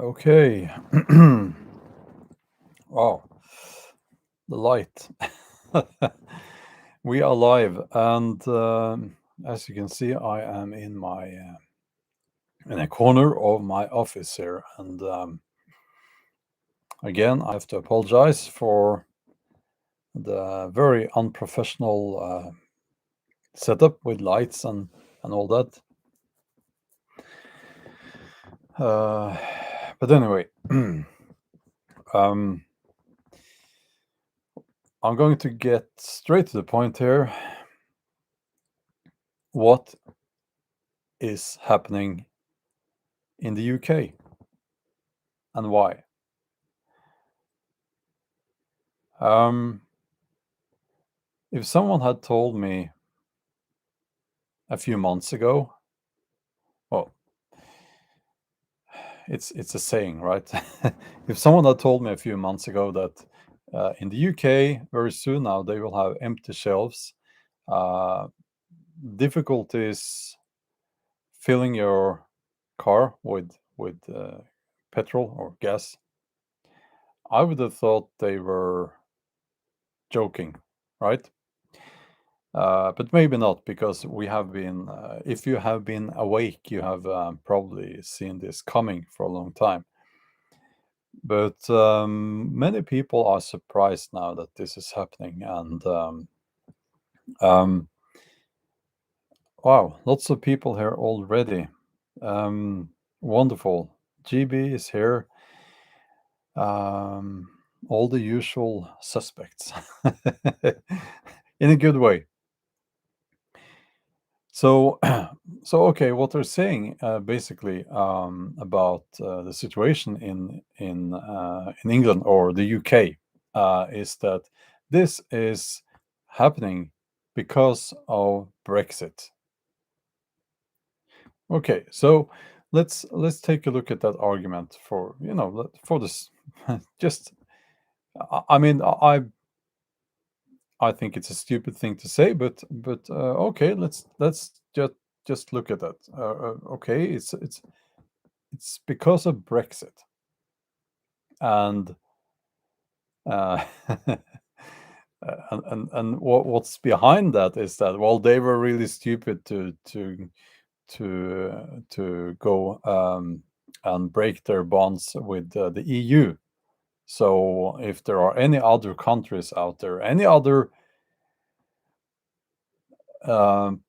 Okay. Wow, the light. We are live, and as you can see, I am in my in a corner of my office here, and again, I have to apologize for the very unprofessional setup with lights and all that. But anyway, um, I'm going to get straight to the point here. What is happening in the UK and why? If someone had told me a few months ago, well, it's a saying, right? If someone had told me a few months ago that in the UK very soon now they will have empty shelves, uh, difficulties filling your car with petrol or gas, I would have thought they were joking, right? But maybe not, because we have been, if you have been awake, you have probably seen this coming for a long time. But many people are surprised now that this is happening. And um, wow, lots of people here already. Wonderful. GB is here. All the usual suspects in a good way. So, okay, what they're saying basically about the situation in England or the UK is that this is happening because of Brexit. Okay, so let's take a look at that argument for for this. Just, I mean, I think it's a stupid thing to say, but okay, let's just look at that. Okay, it's because of Brexit, and uh, and what's behind that is that, well, they were really stupid to go and break their bonds with the EU. So if there are any other countries out there, any other um,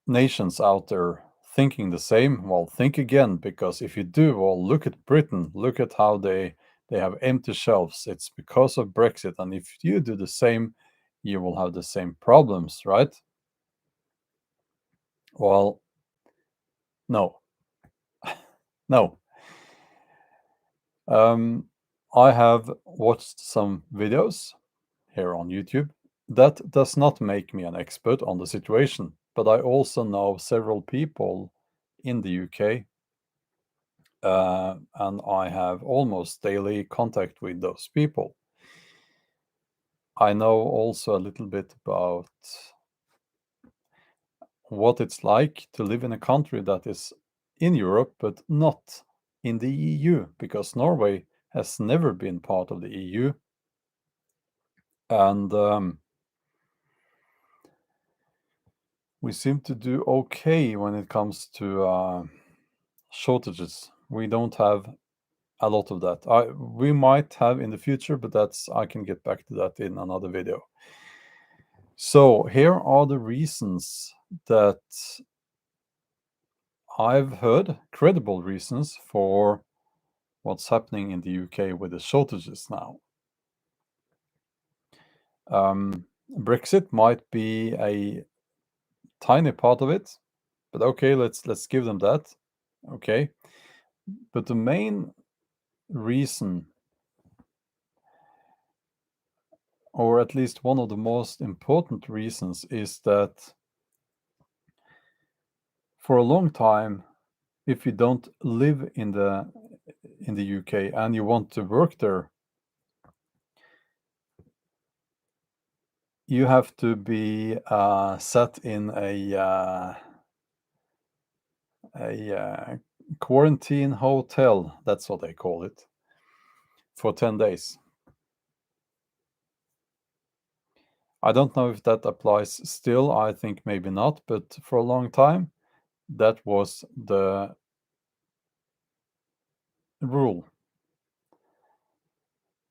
nations out there thinking the same, well, think again, because if you do, well, look at Britain, look at how they have empty shelves. It's because of Brexit, and if you do the same, you will have the same problems, right? Well, no. No. I have watched some videos here on YouTube. That does not make me an expert on the situation, but I also know several people in the UK, and I have almost daily contact with those people. I know also a little bit about what it's like to live in a country that is in Europe but not in the EU, because Norway has never been part of the EU. And we seem to do okay when it comes to shortages. We don't have a lot of that. We might have in the future, but I can get back to that in another video. So here are the reasons that I've heard, credible reasons for what's happening in the UK with the shortages now. Brexit might be a tiny part of it, but okay, let's give them that. Okay, but the main reason, or at least one of the most important reasons, is that for a long time, if you don't live in the UK and you want to work there, you have to be set in a quarantine hotel, that's what they call it, for 10 days. I don't know if that applies still. I think maybe not, but for a long time, that was the rule,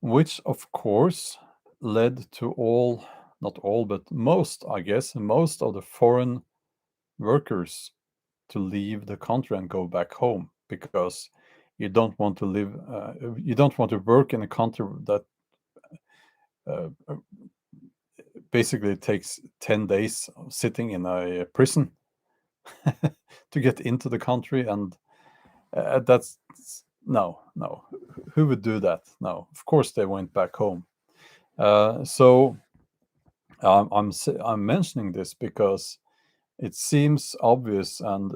which of course led to all, not all, but most, I guess, most of the foreign workers to leave the country and go back home, because you don't want to live, you don't want to work in a country that uh, basically takes 10 days sitting in a prison to get into the country. And that's no. Who would do that? No, of course they went back home. So I'm mentioning this because it seems obvious, and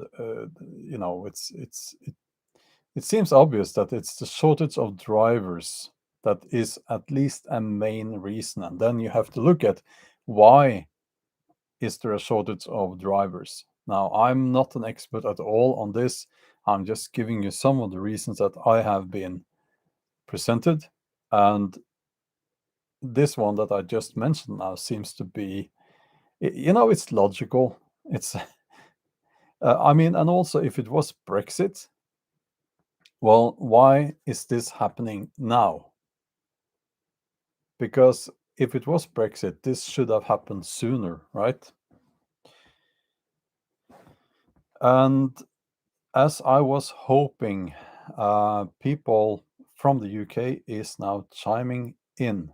you know, it seems obvious that it's the shortage of drivers that is at least a main reason. And then you have to look at, why is there a shortage of drivers? Now, I'm not an expert at all on this. I'm just giving you some of the reasons that I have been presented. And this one that I just mentioned now seems to be, you know, it's logical. It's, I mean, and also if it was Brexit, well, why is this happening now? Because if it was Brexit, this should have happened sooner, right? And as I was hoping, people from the UK is now chiming in.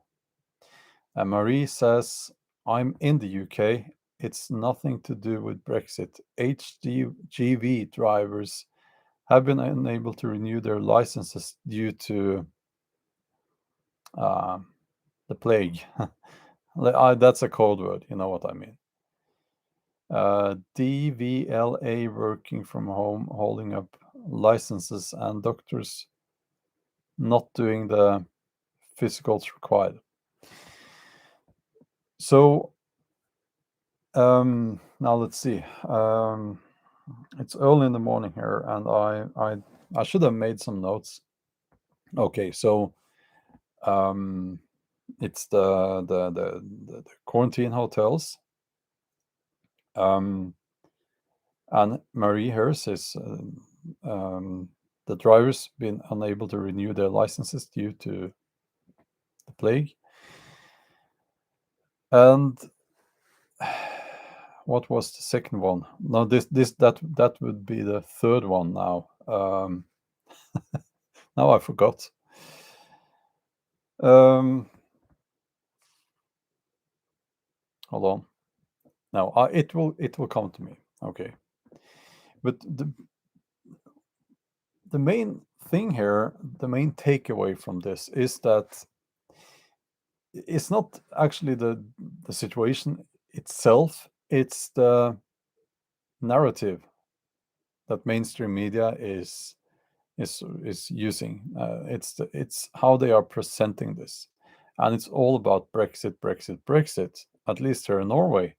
And Marie says, I'm in the UK. It's nothing to do with Brexit. HGV drivers have been unable to renew their licenses due to uh, the plague. That's a code word, you know what I mean. DVLA, working from home, holding up licenses, and doctors not doing the physicals required. So now let's see. It's early in the morning here, and I should have made some notes. Okay, so it's the quarantine hotels. And Marie here says, the drivers been unable to renew their licenses due to the plague. And what was the second one? No, that would be the third one now. Now I forgot. Hold on. No, it will come to me. Okay. But the main thing here, the main takeaway from this is that it's not actually the situation itself, it's the narrative that mainstream media is using. It's how they are presenting this, and it's all about Brexit, Brexit, Brexit. At least here in Norway,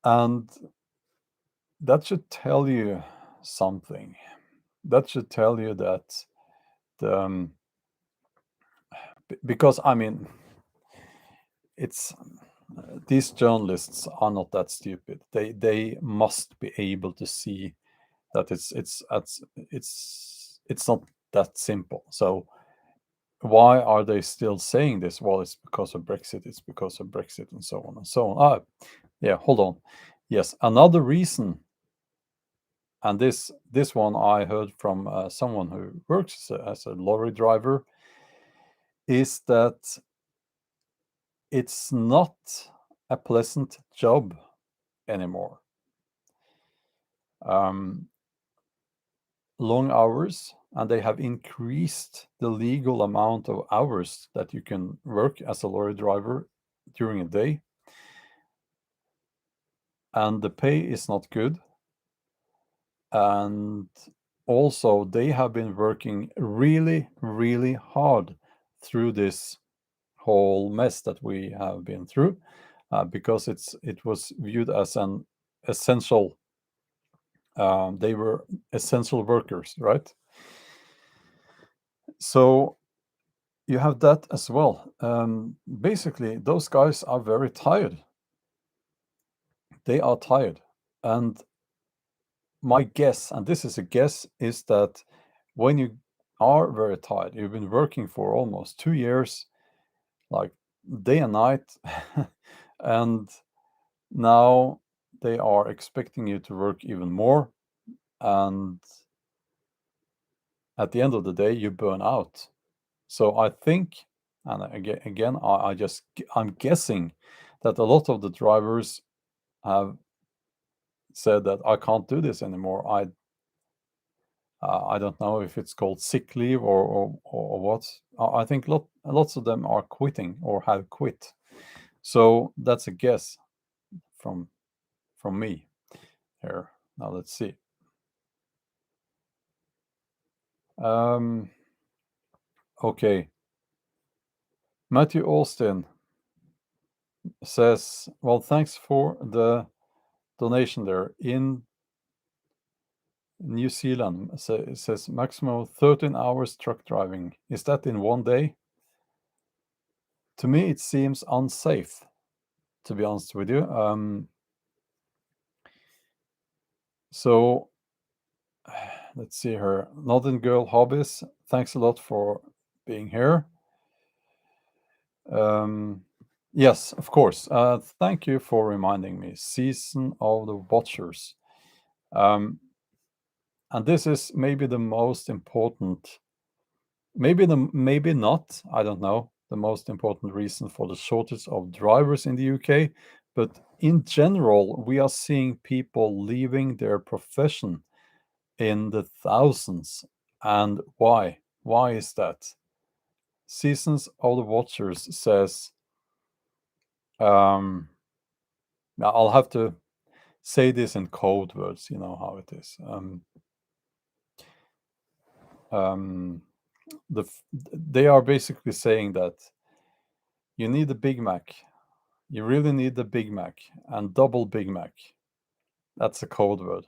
and that should tell you something. That should tell you that the because I mean, it's these journalists are not that stupid. They must be able to see that it's not that simple. So why are they still saying this? Well, it's because of Brexit. It's because of Brexit, and so on and so on. Yeah. Hold on. Yes, another reason, and this one I heard from someone who works as a lorry driver, is that it's not a pleasant job anymore. Long hours, and they have increased the legal amount of hours that you can work as a lorry driver during a day. And the pay is not good. And also, they have been working really, really hard through this whole mess that we have been through, because it was viewed as an essential They were essential workers, right? So you have that as well. Basically, those guys are very tired. They are tired. And my guess, and this is a guess, is that when you are very tired, you've been working for almost 2 years, like day and night, and now they are expecting you to work even more. And at the end of the day, you burn out. So I think, and again, I'm guessing that a lot of the drivers have said that I can't do this anymore. I don't know if it's called sick leave or what. I think lots of them are quitting or have quit. So that's a guess from me here. Now let's see. Um, okay. Matthew Austin says, well, thanks for the donation there. In New Zealand, it says maximum 13 hours truck driving. Is that in one day? To me, it seems unsafe, to be honest with you. So let's see here. Northern Girl Hobbies, thanks a lot for being here. Yes, of course. Thank you for reminding me. Season of the Watchers. Um, and this is maybe the most important, maybe not, I don't know, the most important reason for the shortage of drivers in the UK. But in general, we are seeing people leaving their profession in the thousands. And why? Why is that? Seasons of the Watchers says, now I'll have to say this in code words, you know how it is. They are basically saying that you need a Big Mac. You really need the Big Mac and double Big Mac. That's a code word.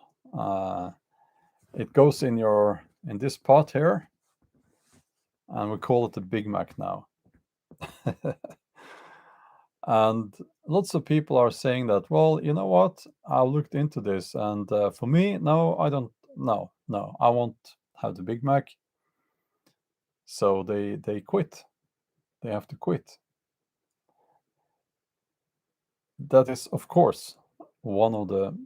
It goes in this pot here, and we call it a Big Mac now. And lots of people are saying that, well, you know what? I looked into this, and for me, no, I don't. No, I won't have the Big Mac. So they quit. They have to quit. That is, of course, one of the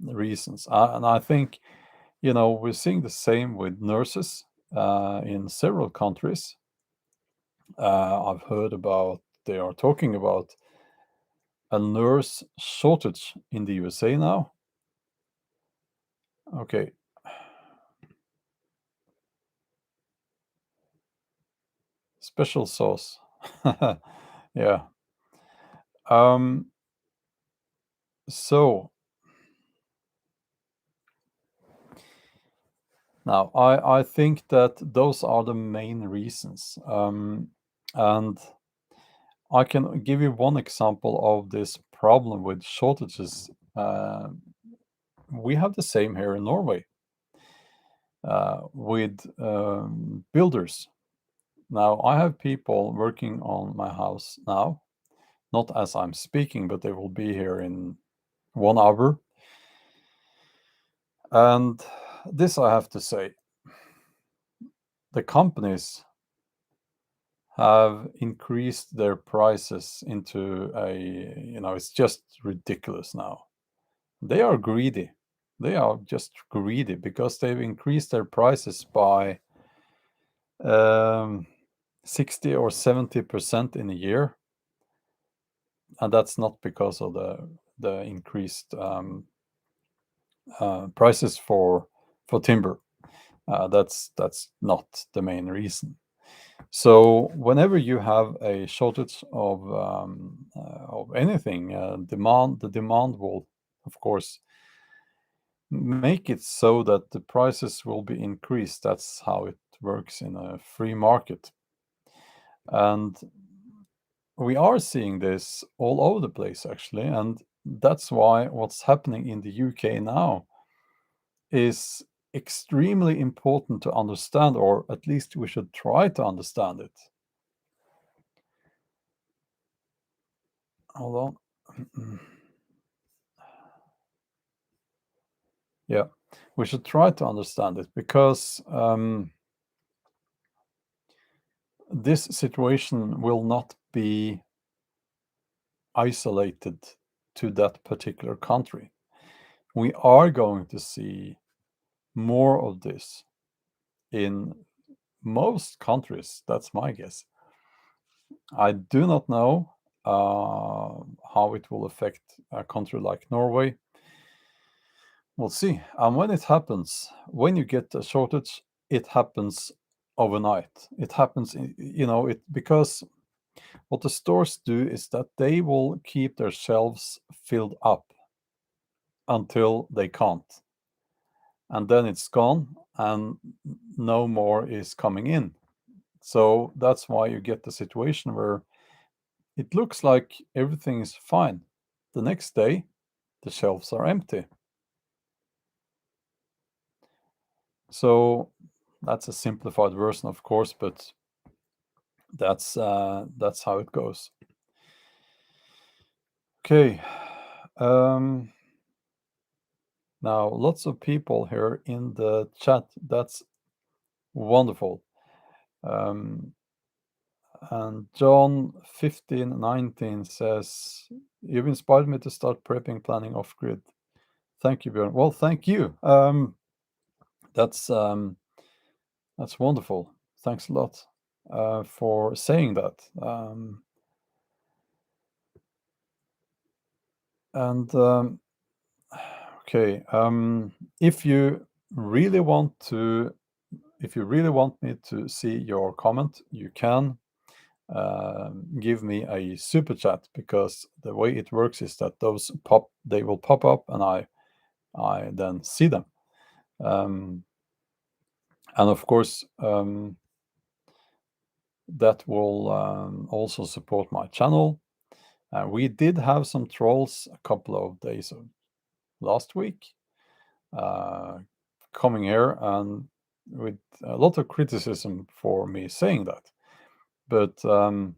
reasons. And I think, we're seeing the same with nurses in several countries. I've heard they are talking about a nurse shortage in the USA now. Okay. Special sauce. Yeah. Um, so now I think that those are the main reasons. And I can give you one example of this problem with shortages. We have the same here in Norway with builders. Now, I have people working on my house now, not as I'm speaking, but they will be here in 1 hour. And this I have to say, the companies have increased their prices into it's just ridiculous now. They are greedy. They are just greedy because they've increased their prices by 60 or 70% in a year. And that's not because of the increased prices for timber. That's not the main reason. So whenever you have a shortage of anything, the demand will, of course, make it so that the prices will be increased. That's how it works in a free market. And we are seeing this all over the place, actually. And that's why what's happening in the UK now is extremely important to understand, or at least we should try to understand it. Hold on. Yeah, we should try to understand it because this situation will not be isolated to that particular country. We are going to see more of this in most countries. That's my guess. I do not know how it will affect a country like Norway. We'll see. And when it happens, when you get a shortage, it happens overnight. It happens, because what the stores do is that they will keep their shelves filled up until they can't. And then it's gone and no more is coming in. So that's why you get the situation where it looks like everything is fine. The next day, the shelves are empty. So that's a simplified version, of course, but that's how it goes. Okay. Now, lots of people here in the chat. That's wonderful. And John 1519 says, "You've inspired me to start prepping, planning off grid." Thank you, Bjorn. Well, thank you. That's wonderful. Thanks a lot for saying that. Okay, if you really want me to see your comment, you can give me a super chat, because the way it works is that they will pop up and I then see them. And of course, that will also support my channel. We did have some trolls a couple of days last week coming here and with a lot of criticism for me saying that. But I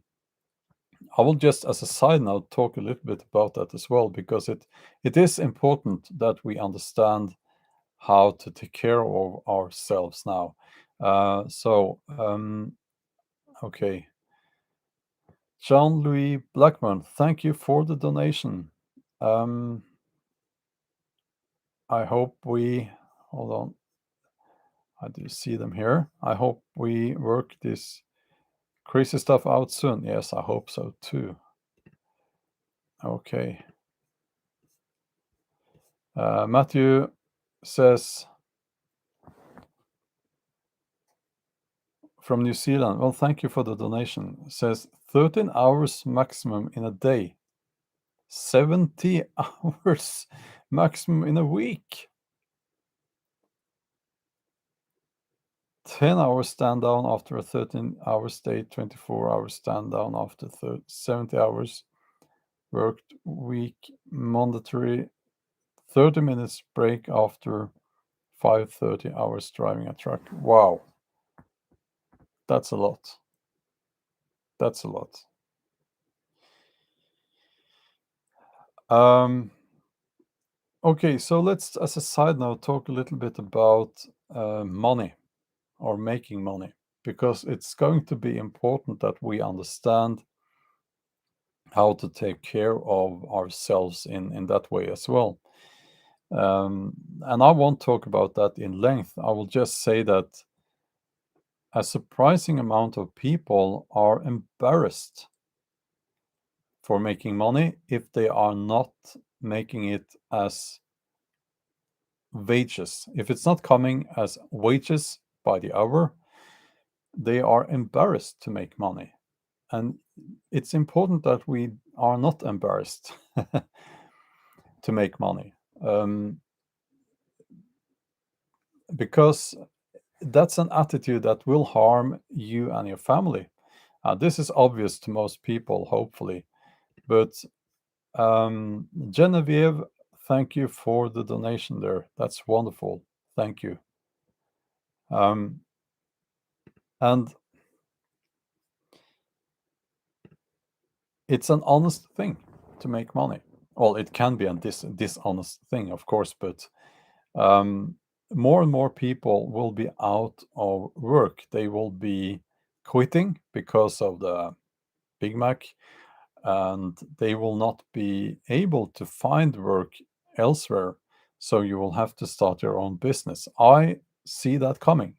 will just, as a side note, talk a little bit about that as well, because it is important that we understand how to take care of ourselves now. Okay. Jean-Louis Blackburn, thank you for the donation. I hope hold on. I do see them here. I hope we work this crazy stuff out soon. Yes, I hope so too. Okay. Matthew says from New Zealand, well, thank you for the donation. Says 13 hours maximum in a day, 70 hours maximum in a week. 10 hours stand down after a 13-hour stay, 24 hours stand down after 70 hours worked week, mandatory 30 minutes break after 530 hours driving a truck. Wow. That's a lot. That's a lot. Okay, so let's, as a side note, talk a little bit about money or making money, because it's going to be important that we understand how to take care of ourselves in that way as well. And I won't talk about that in length. I will just say that a surprising amount of people are embarrassed for making money if they are not making it as wages. If it's not coming as wages by the hour, they are embarrassed to make money. And it's important that we are not embarrassed to make money, because that's an attitude that will harm you and your family. This is obvious to most people, hopefully. But Genevieve, thank you for the donation there. That's wonderful. Thank you. And it's an honest thing to make money. Well, it can be a dishonest thing, of course, but more and more people will be out of work. They will be quitting because of the Big Mac, and they will not be able to find work elsewhere. So you will have to start your own business. I see that coming.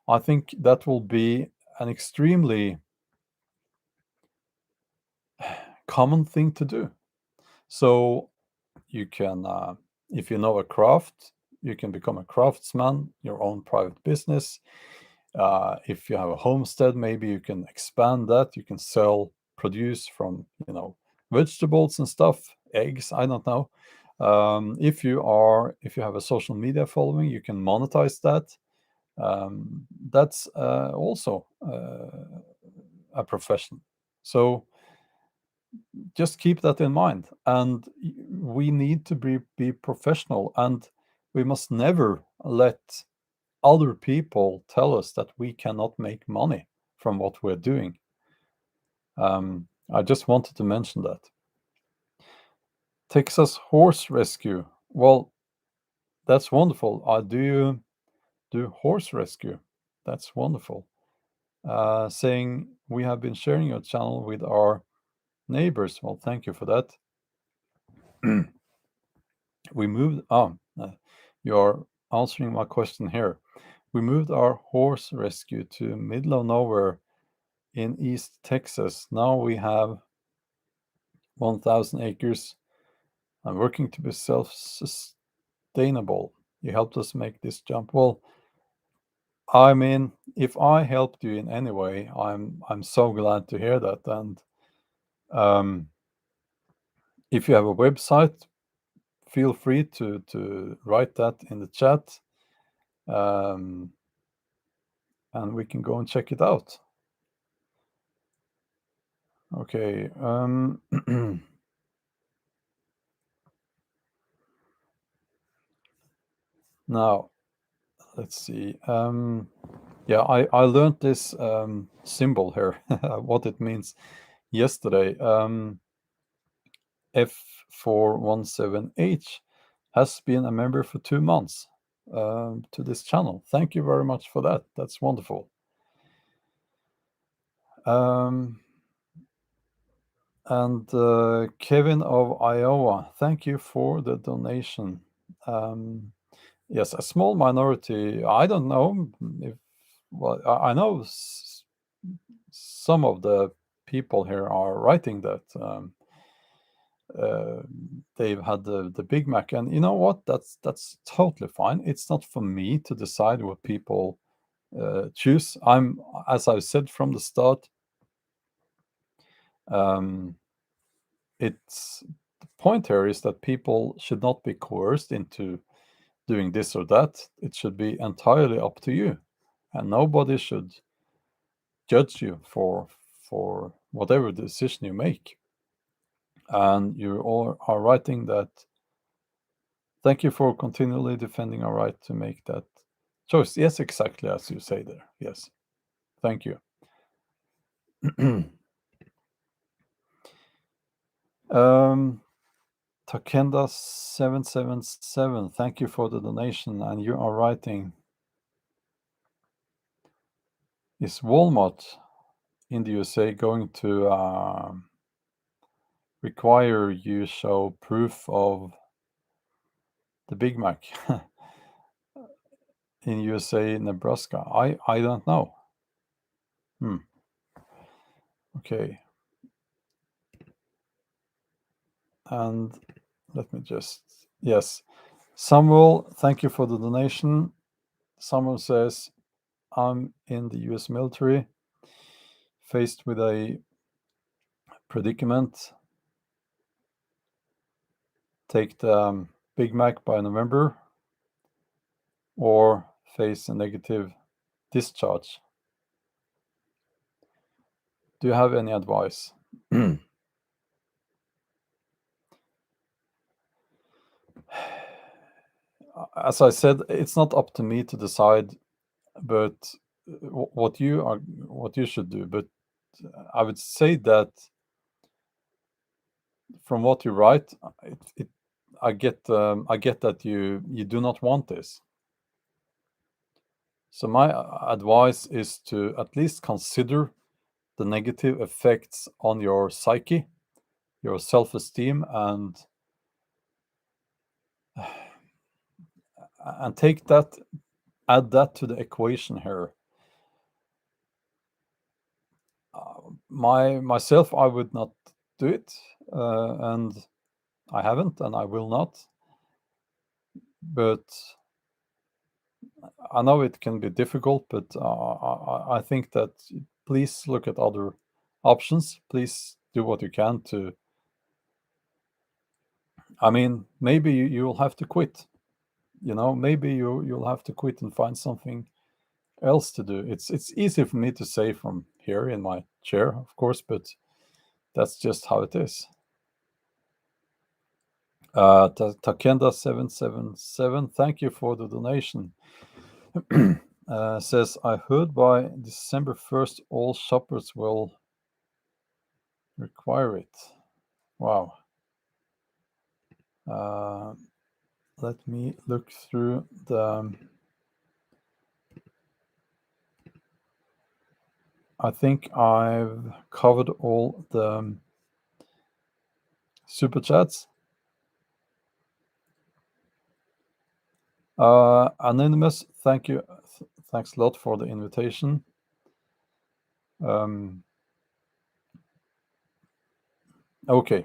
I think that will be an extremely common thing to do. So you can, if you know a craft, you can become a craftsman, your own private business. If you have a homestead, maybe you can expand that. You can sell produce from, vegetables and stuff, eggs. I don't know. If you have a social media following, you can monetize that. That's also a profession. So just keep that in mind. And we need to be professional, and we must never let other people tell us that we cannot make money from what we're doing. I just wanted to mention that. Texas Horse Rescue. Well, that's wonderful. Do you do horse rescue? That's wonderful. Saying we have been sharing your channel with our neighbors. Well, thank you for that. We moved. You're answering my question here. We moved our horse rescue to middle of nowhere in East Texas. Now we have 1,000 acres and working to be self-sustainable. You helped us make this jump. Well, I mean, if I helped you in any way, I'm so glad to hear that. And if you have a website, feel free to write that in the chat, and we can go and check it out. Okay. Now, let's see. Yeah, I learned this symbol here, what it means yesterday. F417H has been a member for 2 months to this channel. Thank you very much for that. That's wonderful. And Kevin of Iowa, thank you for the donation. Yes, a small minority. I don't know if, well, I know some of the people here are writing that they've had the Big Mac, and you know what? That's totally fine. It's not for me to decide what people choose. As I said from the start, it's the point here is that people should not be coerced into doing this or that. It should be entirely up to you, and nobody should judge you for whatever decision you make. And you all are writing that. Thank you for continually defending our right to make that choice. Yes, exactly as you say there. Yes. Thank you. Takenda777, thank you for the donation. And you are writing, is Walmart in the USA going to require you show proof of the Big Mac in USA, Nebraska? I don't know. Okay. And let me just, yes. Samuel, thank you for the donation. Samuel says, I'm in the US military, faced with a predicament. Take the Big Mac by November or face a negative discharge. Do you have any advice? as I said, it's not up to me to decide, but what you should do. But I would say that from what you write, I get that you do not want this. So my advice is to at least consider the negative effects on your psyche, your self-esteem, and take that, add that to the equation here. Myself, I would not do it, and I haven't, and I will not. But I know it can be difficult, but I think that please look at other options. Please do what you can to. I mean, maybe you'll have to quit. Maybe you'll have to quit and find something else to do. It's easy for me to say from here in my chair, of course, but that's just how it is. Takenda777, thank you for the donation. Says, I heard by December 1st all shoppers will require it. Wow. Let me look through the. I think I've covered all the super chats. Anonymous, thank you. Thanks a lot for the invitation. Okay.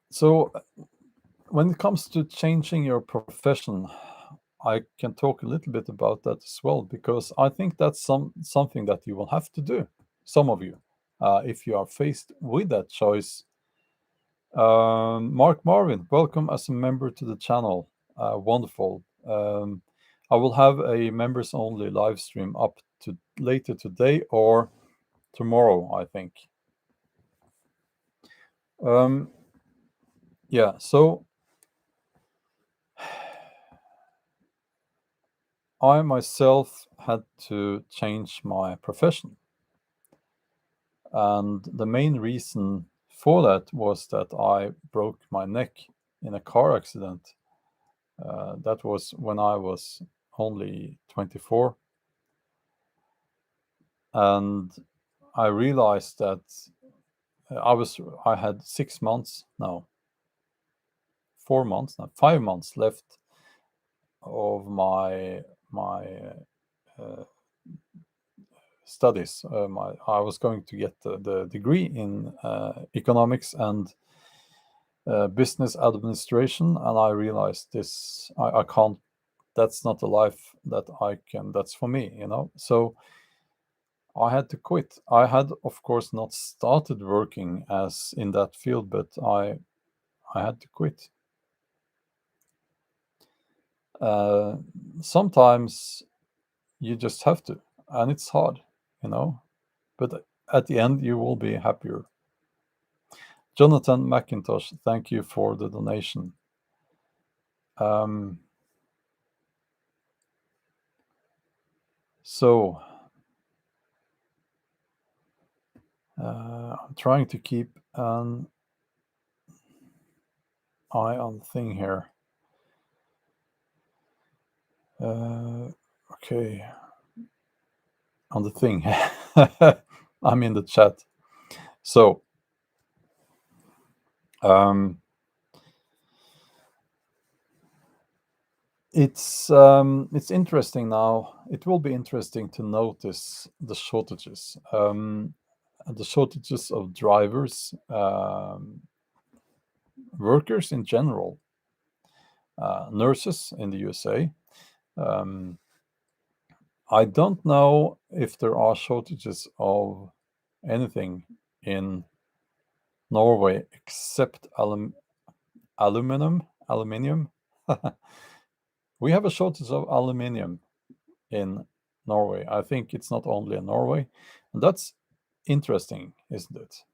So when it comes to changing your profession, I can talk a little bit about that as well, because I think that's something that you will have to do, some of you, if you are faced with that choice. Mark Marvin, welcome as a member to the channel. Wonderful. I will have a members only live stream up to later today or tomorrow, I think. Yeah, so I myself had to change my profession. And the main reason for that was that I broke my neck in a car accident. That was when I was only 24. And I realized that I had 6 months now, 4 months now, 5 months left of my studies. I was going to get the degree in economics and business administration, and I realized this. I can't. That's not a life that I can. That's for me, So I had to quit. I had, of course, not started working as in that field, but I had to quit. Sometimes you just have to, and it's hard, but at the end you will be happier. Jonathan McIntosh, thank you for the donation. So I'm trying to keep an eye on the thing here. Okay. On the thing. I'm in the chat. So it's interesting now. It will be interesting to notice the shortages. The shortages of drivers, workers in general, nurses in the USA. I don't know if there are shortages of anything in Norway except aluminium. We have a shortage of aluminium in Norway. I think it's not only in Norway, and that's interesting, isn't it?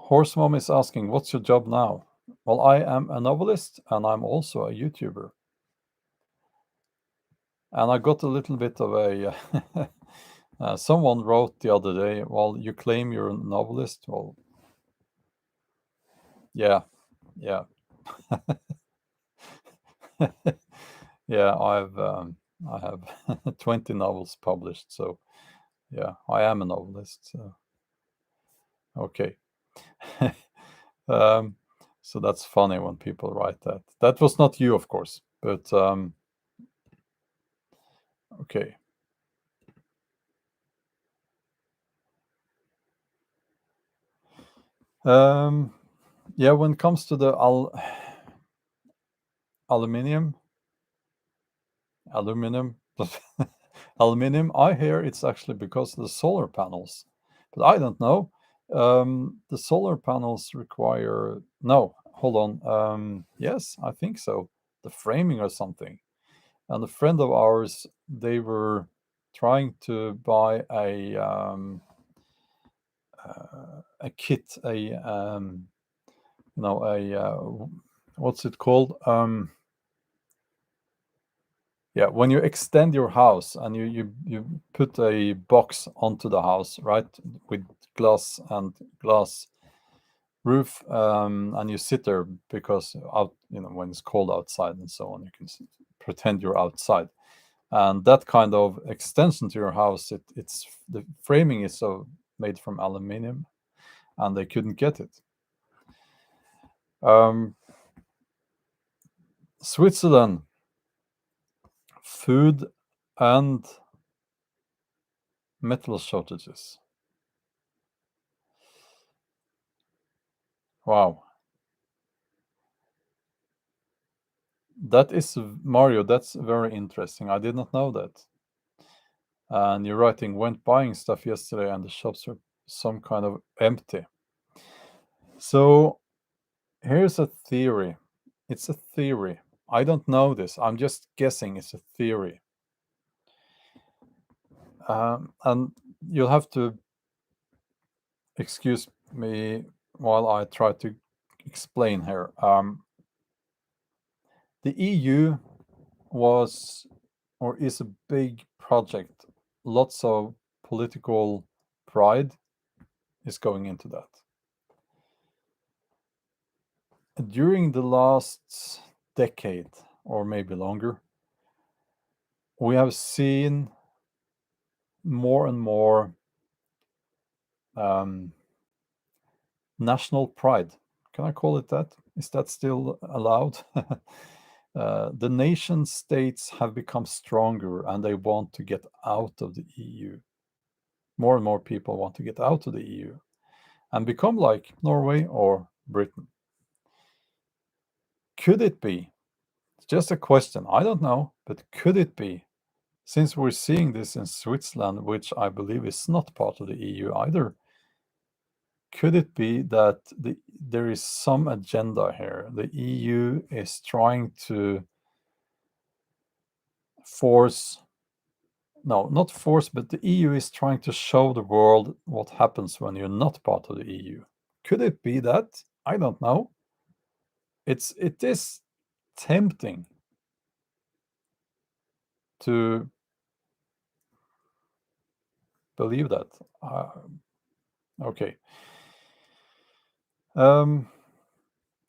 Horse Mom is asking, what's your job now? Well, I am a novelist and I'm also a YouTuber. And I got a little bit of a someone wrote the other day, well, you claim you're a novelist. Well, yeah. Yeah, I have 20 novels published, so yeah, I am a novelist. So okay. um, so that's funny when people write that. That was not you, of course, but okay. Yeah, when it comes to the aluminum, aluminum, aluminum, I hear it's actually because of the solar panels, but I don't know. The solar panels require no. Hold on. Yes, I think so. The framing or something. And a friend of ours, they were trying to buy a kit, what's it called? Yeah, when you extend your house and you put a box onto the house, right, with glass roof, and you sit there because out, when it's cold outside and so on, you can pretend you're outside. And that kind of extension to your house, it's the framing is so made from aluminum, and they couldn't get it. Switzerland, food and metal shortages. Wow. That is, Mario, that's very interesting. I did not know that. And you're writing, went buying stuff yesterday and the shops were some kind of empty. So here's a theory. It's a theory. I don't know this. I'm just guessing it's a theory. And you'll have to excuse me while I try to explain here. The EU was or is a big project. Lots of political pride is going into that. During the last decade, or maybe longer, we have seen more and more national pride. Can I call it that? Is that still allowed? The nation states have become stronger and they want to get out of the EU. More and more people want to get out of the EU and become like Norway or Britain. Could it be? It's just a question. I don't know, but could it be? Since we're seeing this in Switzerland, which I believe is not part of the EU either, could it be that there is some agenda here? The EU is trying to force, no, not force, but the EU is trying to show the world what happens when you're not part of the EU. Could it be that? I don't know. It is tempting to believe that. Okay.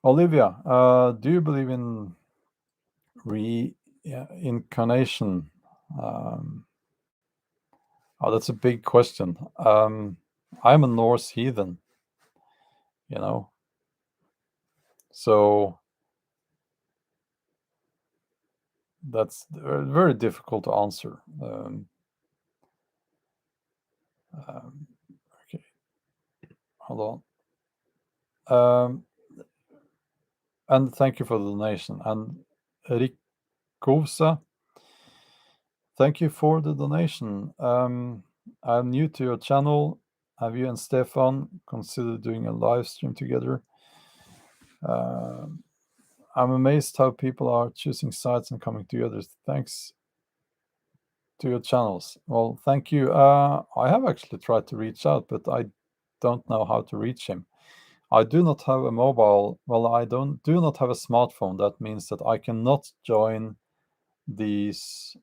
Olivia, do you believe in reincarnation? Oh, that's a big question. I'm a Norse heathen, you know, so that's very difficult to answer. Okay, hold on. And thank you for the donation. And Rikovsa, thank you for the donation. I'm new to your channel. Have you and Stefan considered doing a live stream together? I'm amazed how people are choosing sides and coming together. Thanks to your channels. Well, thank you. I have actually tried to reach out, but I don't know how to reach him. I do not have a mobile. Well, I do not have a smartphone. That means that I cannot join these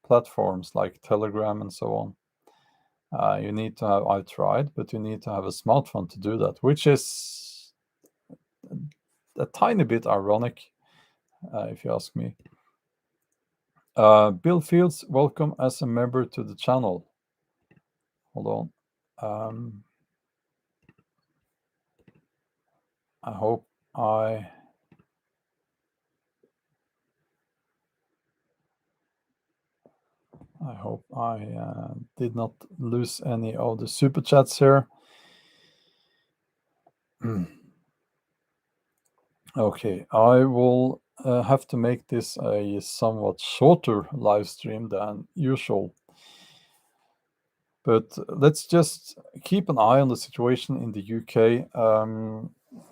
platforms like Telegram and so on. You need to have. I tried, but you need to have a smartphone to do that, which is a tiny bit ironic, if you ask me. Bill Fields, welcome as a member to the channel. Hold on. I hope I did not lose any of the super chats here. Okay, I will have to make this a somewhat shorter live stream than usual. But let's just keep an eye on the situation in the UK.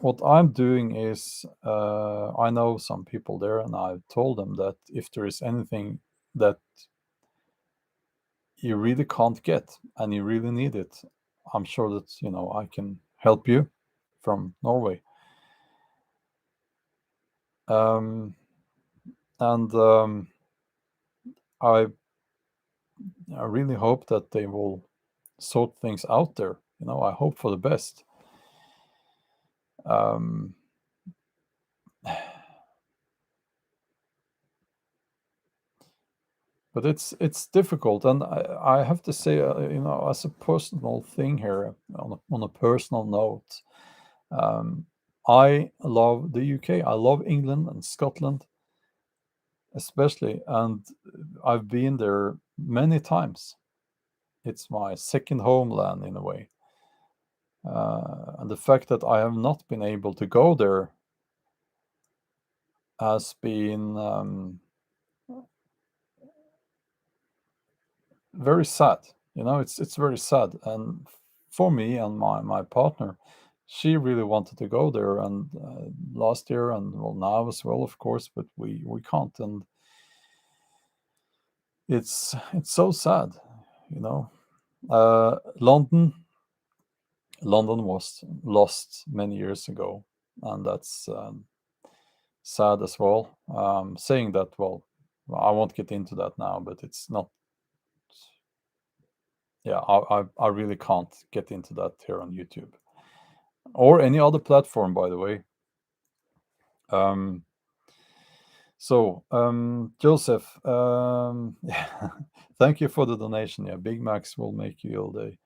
What I'm doing is, I know some people there, and I've told them that if there is anything that you really can't get and you really need it, I'm sure that I can help you from Norway. And I really hope that they will sort things out there. I hope for the best. But it's difficult, and I have to say, as a personal thing here, on a personal note, I love the UK. I love England and Scotland, especially, and I've been there many times. It's my second homeland in a way, and the fact that I have not been able to go there has been very sad. It's very sad, and for me and my partner, she really wanted to go there, and last year, and well, now as well, of course, but we can't, and it's so sad, you know. London was lost many years ago, and that's sad as well. Saying that, well, I won't get into that now, but it's not. Yeah, I really can't get into that here on YouTube or any other platform, by the way. Joseph, thank you for the donation. Yeah, Big Macs will make you all day.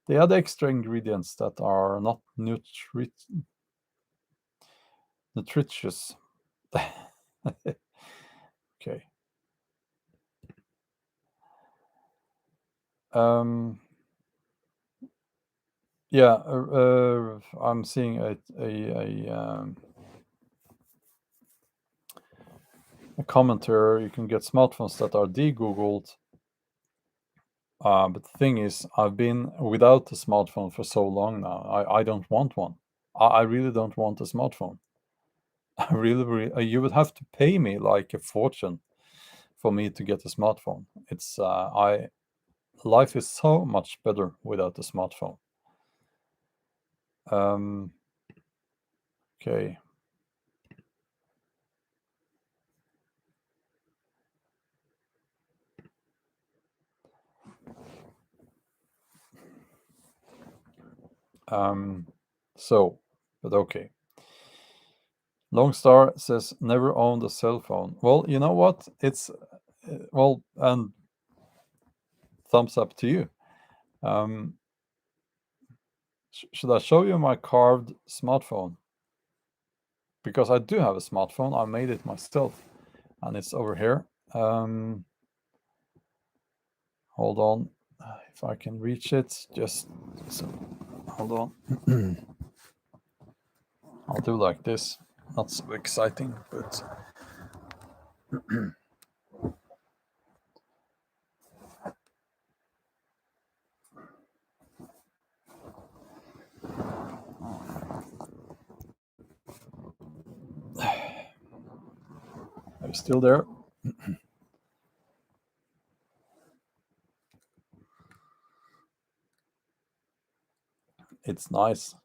They add extra ingredients that are not nutritious. Okay. Yeah, I'm seeing a commenter. You can get smartphones that are de-googled. But the thing is, I've been without a smartphone for so long now. I don't want one. I really don't want a smartphone. I really, you would have to pay me like a fortune for me to get a smartphone. Life is so much better without a smartphone. Okay. But okay. Longstar says never owned a cell phone. Well, you know what? It's well, and thumbs up to you. Should I show you my carved smartphone? Because I do have a smartphone. I made it myself, and it's over here. Hold on, if I can reach it. Just hold on. I'll do like this. Not so exciting, but are you still there? It's nice.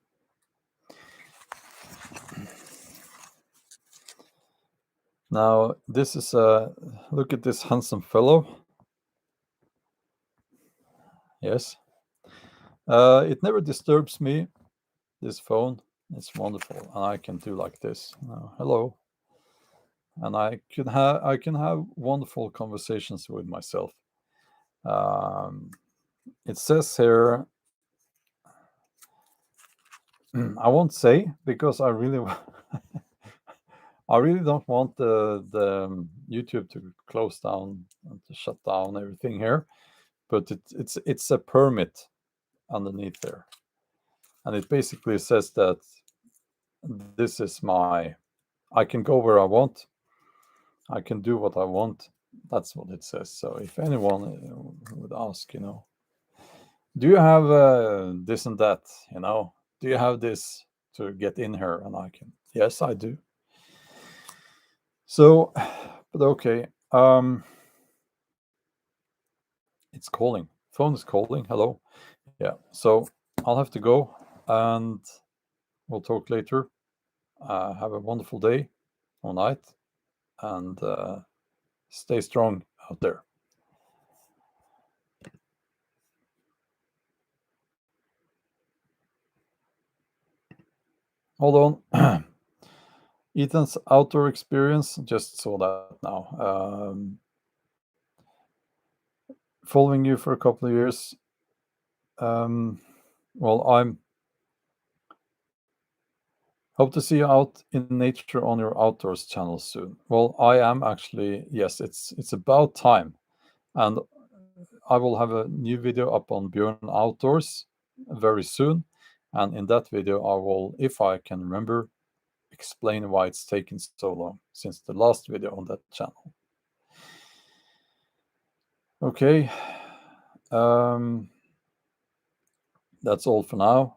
Now, this is a look at this handsome fellow. Yes. It never disturbs me, this phone. It's wonderful. And I can do like this. Hello. And I can have wonderful conversations with myself. Um, it says here, I won't say because I really don't want the YouTube to close down and to shut down everything here. But it's a permit underneath there, and it basically says that this is my. I can go where I want. I can do what I want. That's what it says. So if anyone would ask, do you have this and that? Do you have this to get in here? And I can. Yes, I do. So, but okay. It's calling. Phone is calling. Hello. Yeah. So I'll have to go, and we'll talk later. Have a wonderful day or night, and stay strong out there. Hold on. Ethan's outdoor experience. Just saw that now. Following you for a couple of years. Well, I'm hope to see you out in nature on your outdoors channel soon. Well, I am actually. Yes, it's about time, and I will have a new video up on Bjorn Outdoors very soon, and in that video I will, if I can remember, explain why it's taken so long since the last video on that channel. Okay, that's all for now,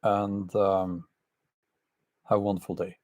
and have a wonderful day.